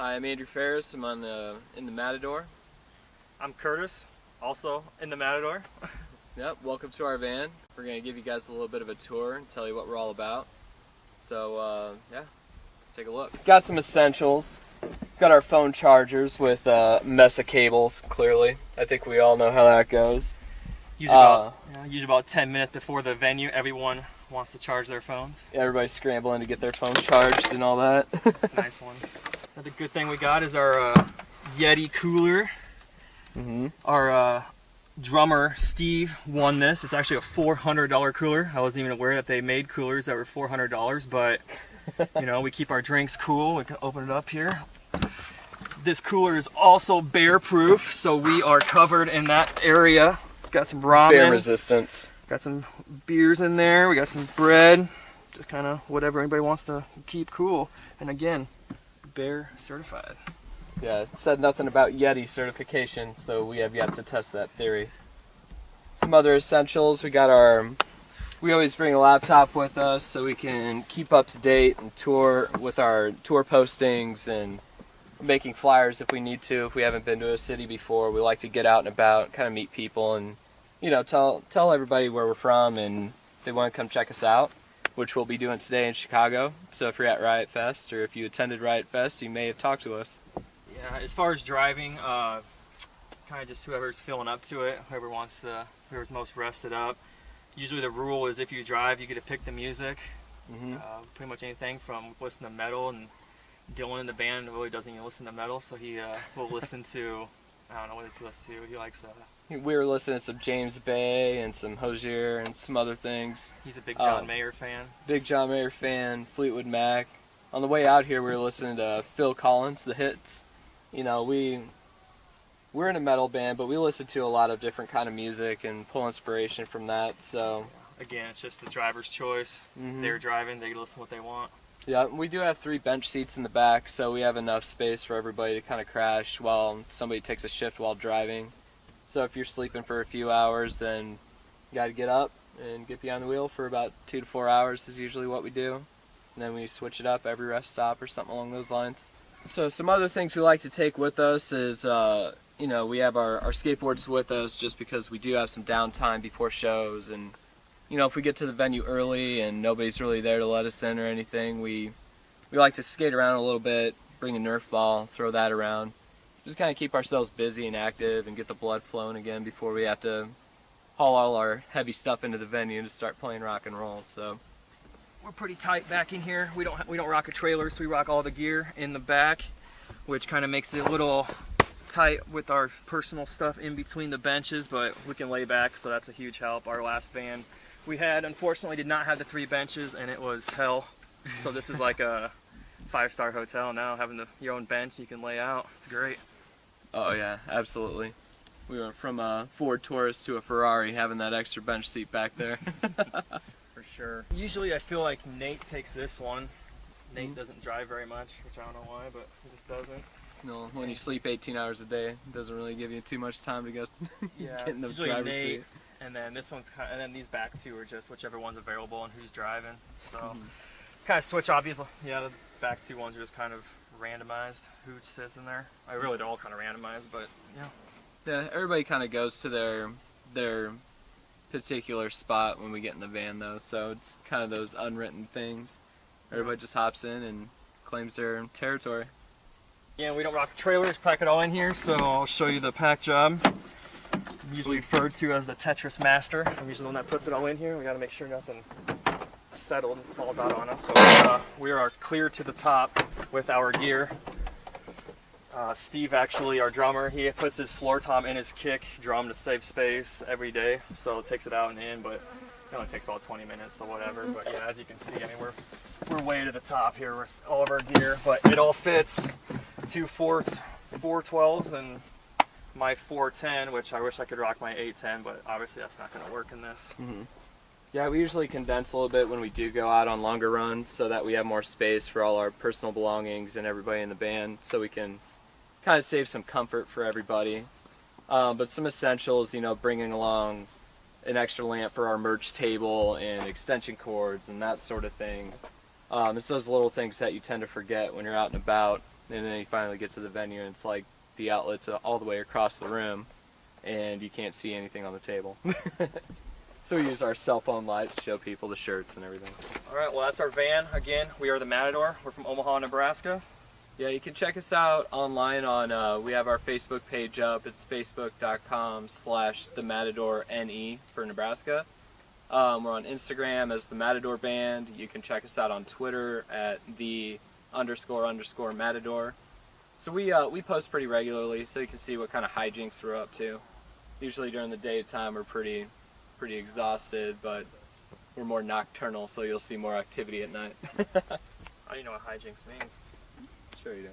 Hi, I'm Andrew Ferris. I'm in the Matador. I'm Curtis, also in the Matador. Yep, welcome to our van. We're going to give you guys a little bit of a tour and tell you what we're all about. So, yeah, let's take a look. Got some essentials. Got our phone chargers with mess of cables, clearly. I think we all know how that goes. Usually about 10 minutes before the venue, everyone wants to charge their phones. Everybody's scrambling to get their phone charged and all that. Nice one. Another good thing we got is our Yeti cooler. Our drummer Steve won this. It's actually a $400 cooler. I wasn't even aware that they made coolers that were $400, but you know, we keep our drinks cool. We can open it up here. This cooler is also bear proof, so we are covered in that area. It's got some ramen. Bear resistance. Got some beers in there. We got some bread. Just kind of whatever anybody wants to keep cool. And again, bear certified. Yeah, it said nothing about Yeti certification, so we have yet to test that theory. Some other essentials, we always bring a laptop with us so we can keep up to date and tour with our tour postings and making flyers if we need to. If we haven't been to a city before, we like to get out and about, kind of meet people and, you know, tell everybody where we're from and if they want to come check us out, which we'll be doing today in Chicago. So if you're at Riot Fest or if you attended Riot Fest, you may have talked to us. Yeah, as far as driving, kind of just whoever's feeling up to it, whoever's most rested up. Usually the rule is if you drive, you get to pick the music. Pretty much anything from listen to metal, and Dylan in the band really doesn't even listen to metal, so he will listen to, I don't know what he listens to. He likes We were listening to some James Bay and some Hozier and some other things. He's a big John Mayer fan. Big John Mayer fan, Fleetwood Mac. On the way out here, we were listening to Phil Collins, The Hits. You know, we're in a metal band, but we listen to a lot of different kind of music and pull inspiration from that. So again, it's just the driver's choice. They're driving, they can listen to what they want. Yeah, we do have 3 bench seats in the back, so we have enough space for everybody to kind of crash while somebody takes a shift while driving. So if you're sleeping for a few hours, then you got to get up and get behind the wheel for about 2 to 4 hours is usually what we do. And then we switch it up every rest stop or something along those lines. So some other things we like to take with us is, you know, we have our skateboards with us just because we do have some downtime before shows. And, you know, if we get to the venue early and nobody's really there to let us in or anything, we like to skate around a little bit, bring a Nerf ball, throw that around. Just kind of keep ourselves busy and active and get the blood flowing again before we have to haul all our heavy stuff into the venue to start playing rock and roll. So we're pretty tight back in here. We don't rock a trailer, so we rock all the gear in the back, which kind of makes it a little tight with our personal stuff in between the benches, but we can lay back, so that's a huge help. Our last van we had, unfortunately, did not have the 3 benches, and it was hell. So this is like a 5-star hotel now, having your own bench you can lay out. It's great. Oh yeah, absolutely. We went from a Ford Taurus to a Ferrari, having that extra bench seat back there. For sure. Usually I feel like Nate takes this one. Nate doesn't drive very much, which I don't know why, but he just doesn't. No, when you sleep 18 hours a day, it doesn't really give you too much time to get in the driver's seat. And then this one's and then these back 2 are just whichever one's available and who's driving. So kind of switch, obviously. Yeah, the back 2 ones are just kind of randomized who sits in there. I really they're all kind of randomized, but yeah. Yeah, everybody kind of goes to their particular spot when we get in the van, though. So it's kind of those unwritten things. Everybody just hops in and claims their territory. Yeah, we don't rock trailers, pack it all in here, so I'll show you the pack job. I'm usually referred to as the Tetris master. I'm usually the one that puts it all in here. We got to make sure nothing settled and falls out on us. But we are clear to the top with our gear. Steve, actually, our drummer, he puts his floor tom in his kick drum to save space every day, so it takes it out and in, but it only takes about 20 minutes or whatever. But yeah, as you can see, I mean, we're way to the top here with all of our gear, but it all fits. 2 412s and my 410, which I wish I could rock my 810, but obviously that's not going to work in this. Yeah, we usually condense a little bit when we do go out on longer runs so that we have more space for all our personal belongings and everybody in the band, so we can kind of save some comfort for everybody. But some essentials, you know, bringing along an extra lamp for our merch table and extension cords and that sort of thing. It's those little things that you tend to forget when you're out and about. and then you finally get to the venue, and it's like the outlets all the way across the room, and you can't see anything on the table. So we use our cell phone light to show people the shirts and everything. All right, well, that's our van. Again, we are the Matador. We're from Omaha, Nebraska. Yeah, you can check us out online on, we have our Facebook page up. It's facebook.com/thematadorne for Nebraska. We're on Instagram as the Matador Band. You can check us out on Twitter at __Matador. So we post pretty regularly, so you can see what kind of hijinks we're up to. Usually during the daytime we're pretty exhausted, but we're more nocturnal, so you'll see more activity at night. I don't know what hijinks means. Sure you do.